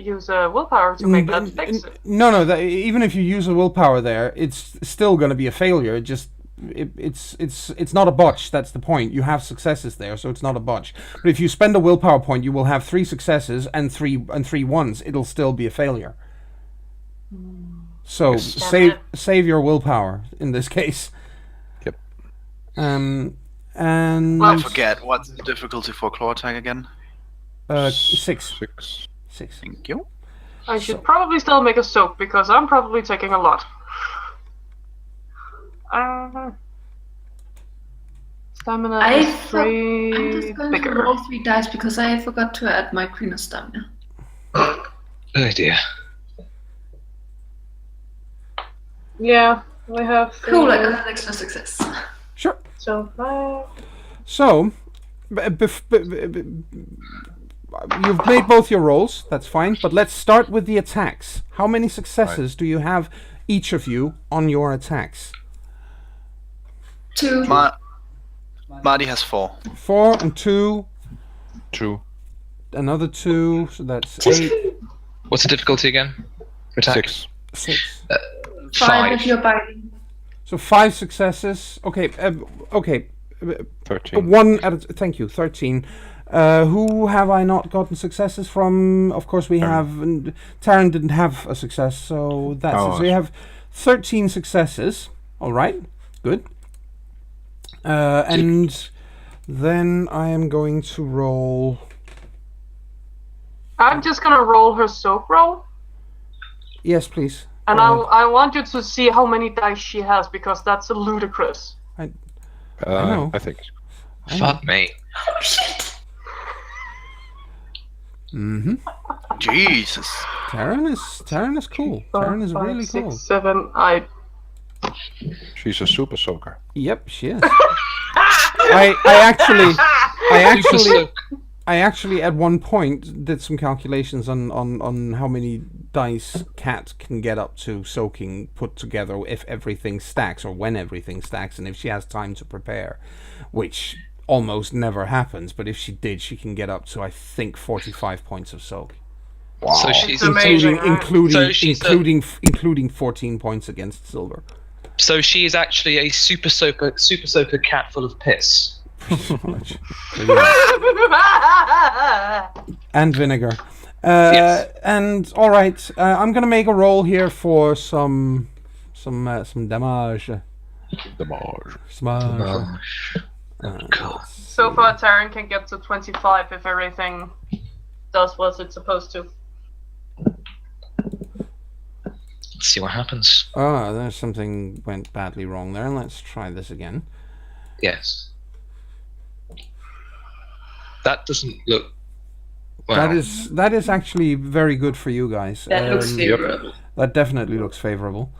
C: use a willpower to make that fix it.
A: No. Even if you use a willpower there, it's still going to be a failure. It's not a botch. That's the point. You have successes there, so it's not a botch. But if you spend a willpower point, you will have 3 successes and three ones. It'll still be a failure. So save your willpower in this case.
F: Yep.
A: And
E: I forget, what's the difficulty for claw attack again?
A: 6.
F: 6.
E: Thank you.
C: I should probably still make a soak because I'm probably taking a lot. Stamina is
D: I'm
C: 3
D: just going
C: bigger.
D: to roll 3 dice because I forgot to add my queen of stamina.
B: Oh dear.
C: Yeah, we have.
D: Cool, I got an extra success.
A: Sure.
C: So 5.
A: So, you've made both your rolls. That's fine. But let's start with the attacks. How many successes do you have, each of you, on your attacks?
D: 2.
E: Marty has 4.
A: 4 and 2.
F: 2.
A: Another 2. So that's 8.
B: What's the difficulty again? For attack?
A: 6.
D: 5 if you're biting.
A: So 5 successes. Okay. Okay.
F: 13.
A: 1 at a thank you. 13. Who have I not gotten successes from? Of course, we have. Taryn didn't have a success, so that's it. So you have 13 successes. All right. Good. And then I am going to roll.
C: I'm just gonna roll her soak roll.
A: Yes, please.
C: And
A: Go ahead.
C: I want you to see how many dice she has because that's ludicrous.
A: I know.
F: I think.
B: Fuck me.
A: Mm-hmm.
E: Jesus.
A: Taryn is cool. Taryn is
C: 5,
A: really
C: 6,
A: cool.
C: 7.
F: She's a super soaker.
A: Yep, she is. I actually at one point did some calculations on how many dice Cat can get up to soaking put together if everything stacks or when everything stacks and if she has time to prepare, which almost never happens, but if she did, she can get up to I think 45 points of soak.
F: Wow.
B: So she's
C: amazing,
A: including 14 points against silver.
B: So she is actually a super soaker cat full of piss.
A: And vinegar.
B: Yes.
A: And all right, I'm gonna make a roll here for some damage.
B: Cool.
C: So far, Taryn can get to 25 if everything does what it's supposed to.
B: Let's see what happens.
A: Oh, there's something went badly wrong there. Let's try this again.
B: Yes. That doesn't look. Well,
A: That is actually very good for you guys.
D: That looks favorable.
A: That definitely looks favorable.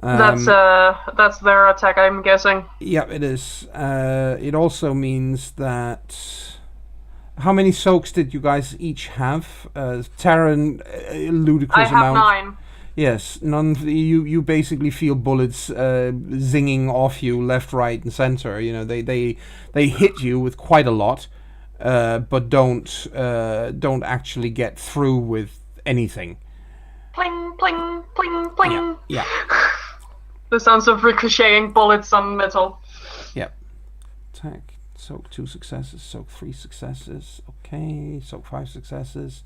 C: That's their attack, I'm guessing.
A: Yeah, it is. It also means that. How many soaks did you guys each have? Taryn, a ludicrous
C: I have
A: amount.
C: 9.
A: Yes, none. You basically feel bullets zinging off you left, right, and center. You know they hit you with quite a lot, but don't actually get through with anything.
C: Pling, pling, pling, pling.
A: Yeah.
C: The sounds of ricocheting bullets on metal.
A: Yep. Attack. Soak 2 successes. Soak 3 successes. Okay. Soak 5 successes.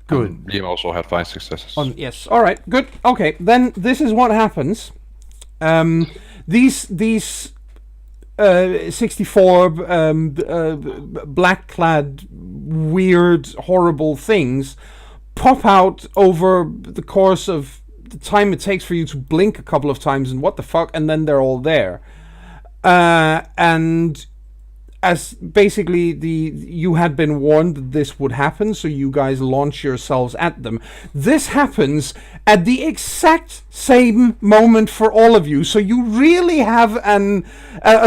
A: Good.
F: Liam also had 5 successes.
A: Yes. All right. Good. Okay. Then this is what happens. These 64 black-clad, weird, horrible things pop out over the course of the time it takes for you to blink a couple of times and what the fuck, and then they're all there. And as basically you had been warned that this would happen, so you guys launch yourselves at them. This happens at the exact same moment for all of you, so you really have a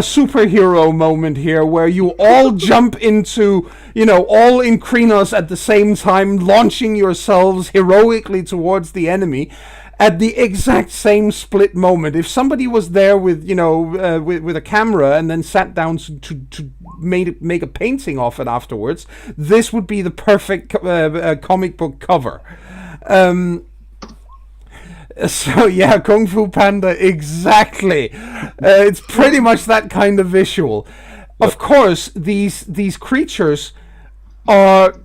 A: superhero moment here where you all jump into, all in Krynos at the same time, launching yourselves heroically towards the enemy. at the exact same split moment. If somebody was there with, with a camera and then sat down to make a painting of it afterwards, this would be the perfect comic book cover. So yeah, Kung Fu Panda, exactly. It's pretty much that kind of visual. Of course, these creatures are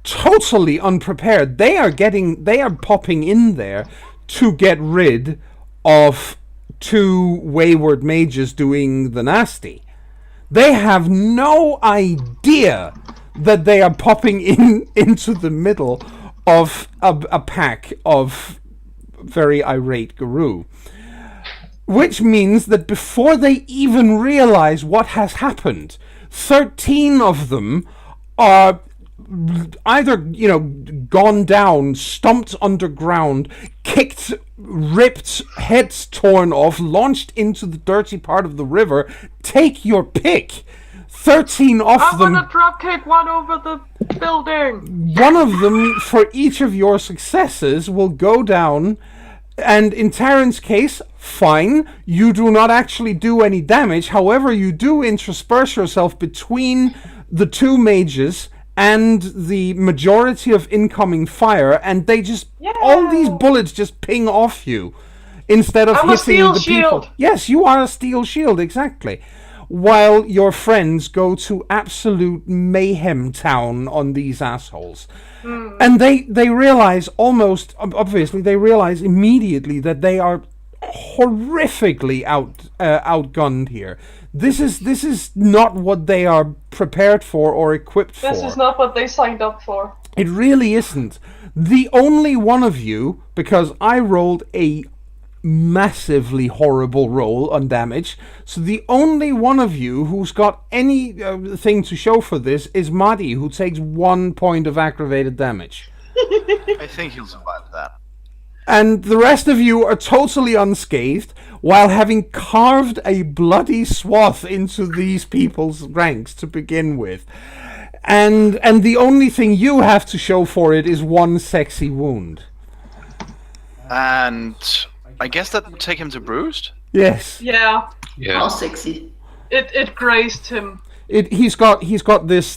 A: totally unprepared. They are popping in there to get rid of 2 wayward mages doing the nasty. They have no idea that they are popping into the middle of a pack of very irate Guru. Which means that before they even realize what has happened, 13 of them are either, gone down, stomped underground, kicked, ripped, heads torn off, launched into the dirty part of the river. Take your pick. 13 of them.
C: I'm gonna dropkick one over the building.
A: One of them, for each of your successes, will go down. And in Taryn's case, fine, you do not actually do any damage. However, you do intersperse yourself between the 2 mages and the majority of incoming fire, and they just, all these bullets just ping off you instead of hitting the people. Shield. Yes, you are a steel shield, exactly. While your friends go to absolute mayhem town on these assholes. And they realize obviously they realize immediately that they are horrifically outgunned here. This is not what they are prepared for or equipped for.
C: This is not what they signed up for.
A: It really isn't. The only one of you, because I rolled a massively horrible roll on damage, so the only one of you who's got any thing to show for this is Madi, who takes 1 point of aggravated damage.
E: I think he'll survive that.
A: And the rest of you are totally unscathed, while having carved a bloody swath into these people's ranks to begin with. And the only thing you have to show for it is 1 sexy wound.
E: And I guess that would take him to bruised?
A: Yes.
C: Yeah.
D: How sexy.
C: It grazed him.
A: He's got this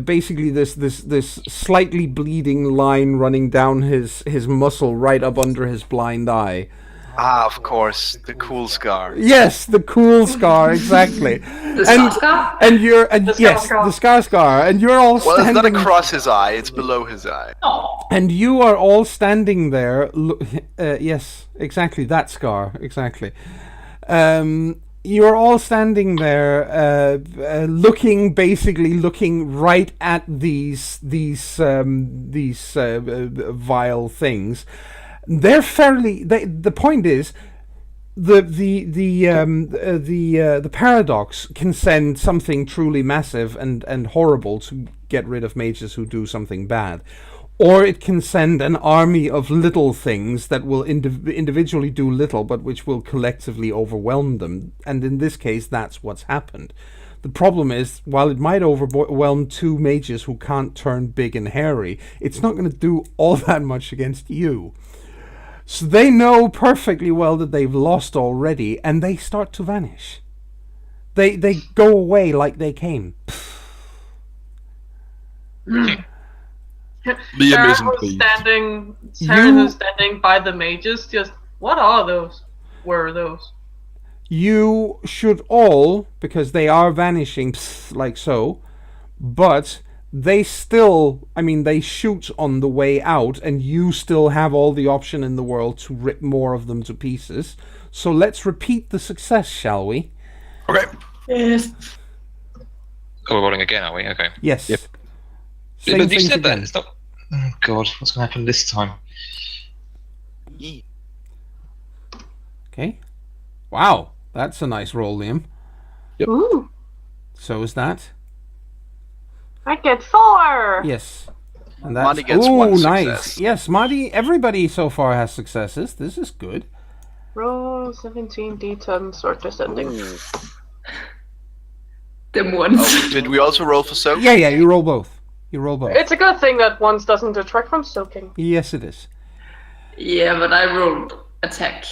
A: basically this slightly bleeding line running down his muscle right up under his blind eye.
E: Ah, of course, the cool scar.
A: Yes, the cool scar, exactly.
D: The scar?
A: And you're the scar, and you're all standing.
E: Well, it's not across his eye; it's below his eye.
D: Oh.
A: And you are all standing there. Yes, exactly that scar, exactly. You're all standing there, looking right at these vile things. They're fairly. The point is, the paradox can send something truly massive and horrible to get rid of mages who do something bad, or it can send an army of little things that will individually do little, but which will collectively overwhelm them. And in this case, that's what's happened. The problem is, while it might overwhelm 2 mages who can't turn big and hairy, it's not going to do all that much against you. So they know perfectly well that they've lost already, and they start to vanish. They go away like they came.
F: Liam isn't
C: Sarah who's standing by the mages, just, what are those? Where are those?
A: You should all, because they are vanishing like so, but they still, they shoot on the way out, and you still have all the option in the world to rip more of them to pieces. So let's repeat the success, shall we?
F: Okay.
D: Yes.
B: Oh, we're rolling again, are we? Okay.
A: Yes.
F: Yep.
B: But you said that. It's not... Oh, God, what's going to happen this time?
A: Okay. Wow, that's a nice roll, Liam.
F: Yep.
C: Ooh,
A: So is that?
C: I get 4!
A: Yes. And that's,
E: Marty gets 1
A: nice.
E: success.
A: Yes, Marty, everybody so far has successes. This is good.
C: Roll 17 d10 sword descending.
D: Them ones.
E: Oh, did we also roll for soap?
A: Yeah, you roll both. You roll both.
C: It's a good thing that once doesn't detract from soaking.
A: Yes, it is.
D: Yeah, but I rolled attack.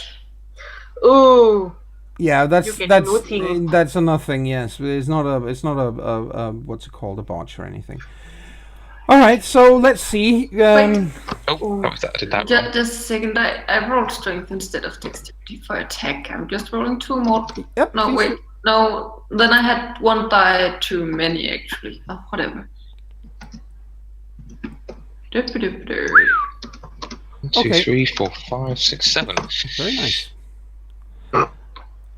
C: Ooh.
A: Yeah,
C: You
A: that's
C: get
A: that's
C: nothing.
A: that's a nothing. Yes, it's not a what's it called, a botch or anything. All right, so let's see.
B: Oh, I did that wrong.
D: Just a second, I rolled strength instead of dexterity for attack. I'm just rolling 2 more.
A: Yep.
D: No,
A: please.
D: wait. No, then I had 1 die too many, actually. Oh, whatever.
B: 1, 2,
A: Okay.
B: 3, 4, 5, 6, 7.
A: Very nice.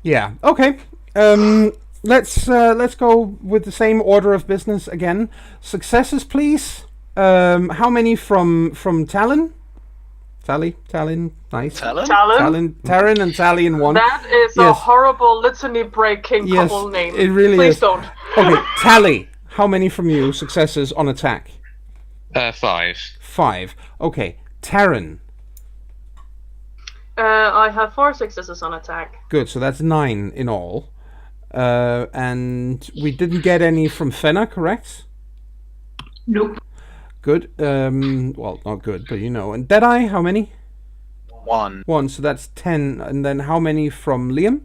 A: Yeah. Okay. Let's go with the same order of business again. Successes, please. How many from Talon? Talon, nice.
E: Talon?
A: Taryn and Tally in one.
C: That is a
A: Yes.
C: horrible litany-breaking
A: Yes,
C: couple name.
A: it really
C: Please
A: is.
C: don't.
A: Okay, Tally. How many from you successes on attack?
B: 5.
A: 5. Okay, Taryn.
C: I have 4 successes on attack.
A: Good, so that's 9 in all. And we didn't get any from Fenna, correct?
D: Nope.
A: Good. Well, not good, but you know. And Deadeye, how many?
E: 1.
A: 1, so that's 10. And then how many from Liam?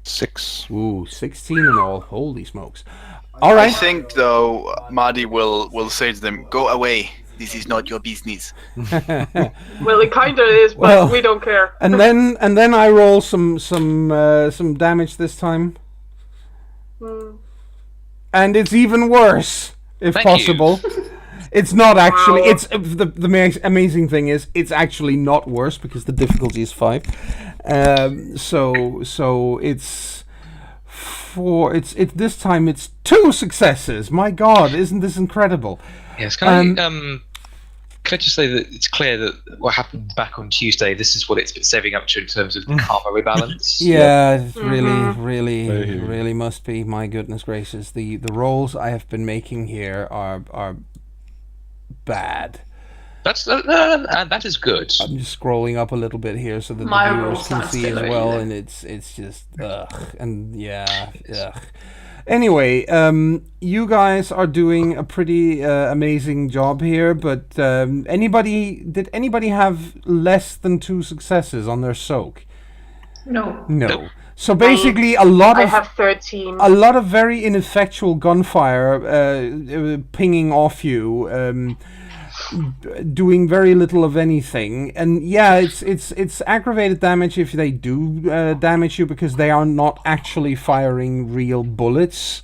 F: 6.
A: Ooh, 16 in all. Holy smokes. All
E: I
A: right.
E: think though Marty will say to them, "Go away. This is not your business."
C: Well, it kinda is, but
A: Well-
C: we don't care.
A: And then I roll some damage this time. And it's even worse, if
B: Thank you.
A: possible. It's not actually.
C: Wow.
A: It's the amazing thing is it's actually not worse because the difficulty is 5. So it's 4. It's this time it's 2 successes. My God, isn't this incredible?
B: Yes, can I just say that it's clear that what happened back on Tuesday, this is what it's been saving up to in terms of the karma rebalance.
A: Yeah, it
C: Mm-hmm.
A: really must be. My goodness gracious, the rolls I have been making here are bad.
B: That's that is good.
A: I'm just scrolling up a little bit here so that
D: My
A: the viewers
D: rolls
A: can
D: aren't
A: see as
D: stellar
A: well,
D: either.
A: and it's just ugh, and yeah, ugh. Anyway, you guys are doing a pretty amazing job here, but did anybody have less than 2 successes on their soak?
D: No.
A: No. So basically, a lot
C: I
A: of
C: have 13.
A: a lot of very ineffectual gunfire pinging off you, doing very little of anything. And yeah, it's aggravated damage if they do damage you because they are not actually firing real bullets.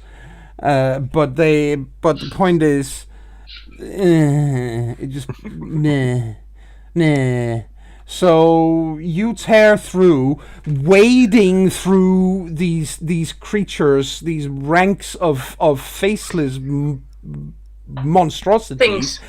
A: But the point is, it just nah. So you tear through, wading through these creatures, these ranks of faceless monstrosities.
C: Things.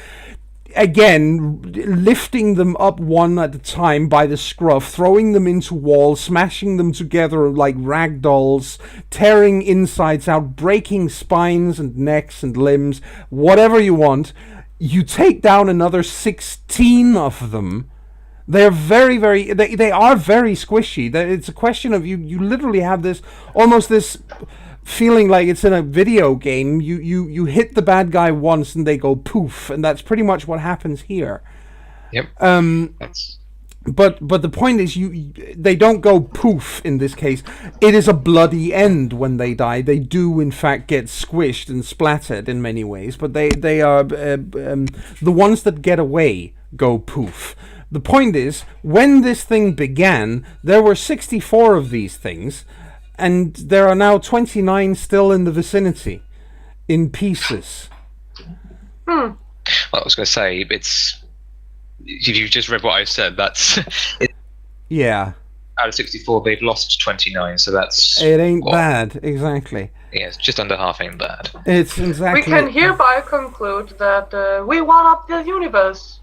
A: Again, lifting them up one at a time by the scruff, throwing them into walls, smashing them together like rag dolls, tearing insides out, breaking spines and necks and limbs, whatever you want. You take down another 16 of them. They're very, very. They are very squishy. It's a question of you literally have this almost this feeling like it's in a video game. You hit the bad guy once and they go poof, and that's pretty much what happens here.
B: Yep.
A: But the point is they don't go poof in this case. It is a bloody end when they die. They do in fact get squished and splattered in many ways, but they are the ones that get away go poof. The point is, when this thing began, there were 64 of these things, and there are now 29 still in the vicinity, in pieces.
B: Well, I was going to say, if you've just read what I said, that's
A: Yeah,
B: out of 64, they've lost 29, so that's
A: it ain't
B: what?
A: bad, exactly.
B: Yeah, it's just under half ain't bad.
A: It's exactly.
C: We can hereby conclude that we won up the universe.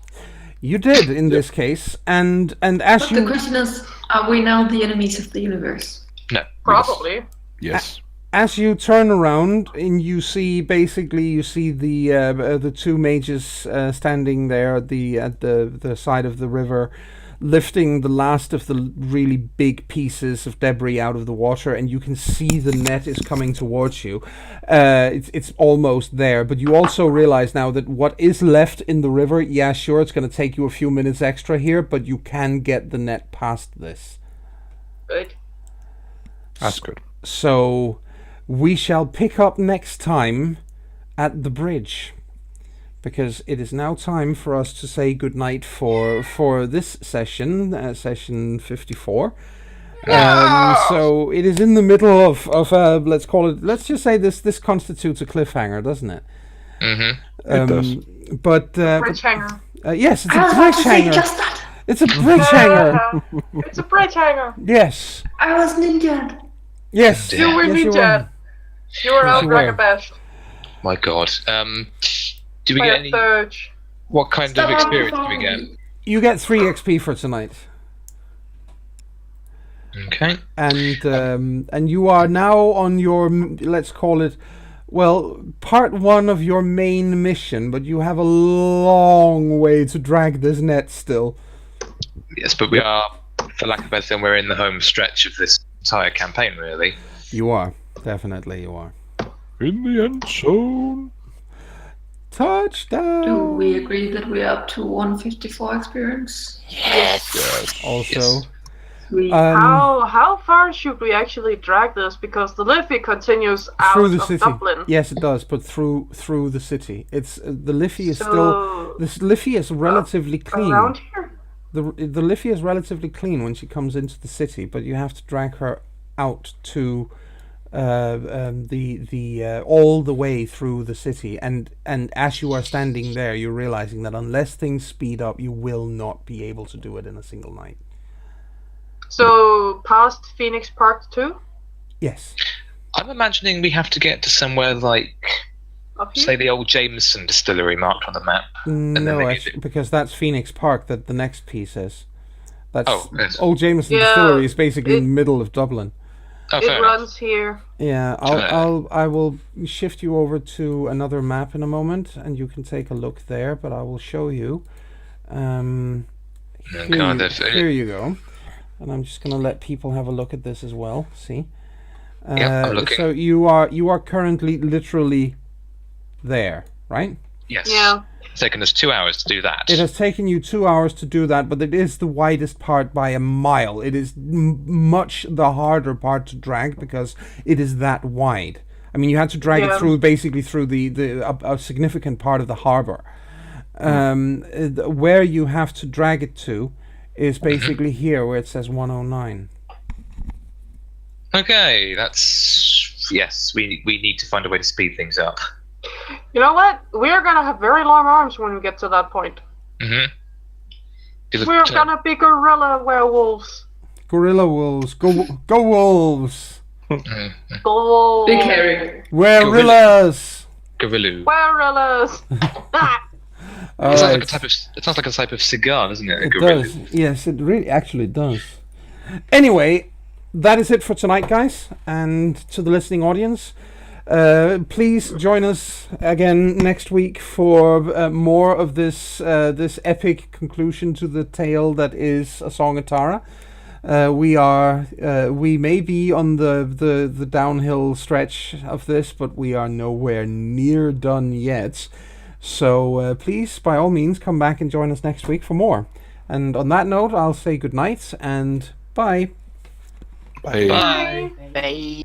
A: You did in this case, and as
D: But
A: you.
D: the question is, are we now the enemies of the universe?
B: No.
C: Probably.
F: Yes.
A: As you turn around and you see the 2 mages standing there at the side of the river, lifting the last of the really big pieces of debris out of the water, and you can see the net is coming towards you. It's almost there, but you also realize now that what is left in the river, yeah, sure, it's going to take you a few minutes extra here, but you can get the net past this.
C: Good.
F: That's good.
A: So we shall pick up next time at the bridge, because it is now time for us to say goodnight for this session, session 54. So it is in the middle of let's just say this constitutes a cliffhanger, doesn't it?
B: Mm-hmm.
F: It does.
C: Bridge hanger.
A: Yes, it's
D: I
A: a
D: was about
A: bridge
D: to say
A: hanger.
D: just that.
A: It's a bridge hanger.
C: It's a bridge hanger.
A: Yes.
D: I was ninja.
A: Yes.
C: You were
A: Yes, you
C: ninja. You were
A: Yes,
C: out
A: you were.
C: Ragabashed.
B: My God. Do we
C: By
B: get
C: a
B: any?
C: surge.
B: What kind
D: Stop
B: of experience do we
D: on
B: get?
D: the
A: You get 3 XP for tonight.
B: Okay.
A: And you are now on your, let's call it, well, part 1 of your main mission, but you have a long way to drag this net still.
B: Yes, but we are, for lack of a better term, we're in the home stretch of this entire campaign, really.
A: You are. Definitely you are.
F: In the end zone.
A: Touchdown!
D: Do we agree that we are up to 154 experience?
F: Yes.
A: Also,
B: Yes.
C: How far should we actually drag this? Because the Liffey continues out
A: through the
C: of
A: city.
C: Dublin.
A: Yes, it does, but through the city. It's the Liffey is
C: So,
A: still. This Liffey is relatively clean.
C: Around here?
A: The Liffey is relatively clean when she comes into the city, but you have to drag her out to all the way through the city, and as you are standing there, you're realizing that unless things speed up, you will not be able to do it in a single night.
C: So, past Phoenix Park 2?
A: Yes.
B: I'm imagining we have to get to somewhere like,
C: Up here?
B: say, the old Jameson distillery marked on the map. then
A: No,
B: they
A: actually, because that's Phoenix Park that the next piece is. That's
B: Oh, yes.
A: Old Jameson
C: Yeah,
A: Distillery is basically in
C: it-
A: the middle of Dublin.
B: Oh, fair
C: It
B: enough.
C: runs here.
A: Yeah, I will shift you over to another map in a moment, and you can take a look there. But I will show you. Here you go. And I'm just going to let people have a look at this as well. See.
B: Yeah, I'm looking.
A: So you are currently literally there, right?
B: Yes.
C: Yeah.
B: It's taken us 2 hours to do that.
A: It has taken you 2 hours to do that, but it is the widest part by a mile. It is much the harder part to drag because it is that wide. I mean, you had to drag it through basically through a significant part of the harbor. Where you have to drag it to is basically here, where it says 109.
B: Okay, that's... Yes, we need to find a way to speed things up.
C: You know what? We're gonna have very long arms when we get to that point.
B: Mm-hmm.
C: We're gonna be gorilla werewolves.
A: Gorilla wolves, go wolves!
C: Go
D: Big hairy.
A: Wererillas!
B: Gorilla.
C: Wererillas.
B: It sounds like a type of cigar, doesn't it?
A: It does. Yes, it really actually does. Anyway, that is it for tonight, guys, and to the listening audience. Please join us again next week for more of this epic conclusion to the tale that is A Song of Tara. We may be on the downhill stretch of this, but we are nowhere near done yet. So please, by all means, come back and join us next week for more. And on that note, I'll say good night and bye.
F: Bye.
C: Bye.
G: Bye.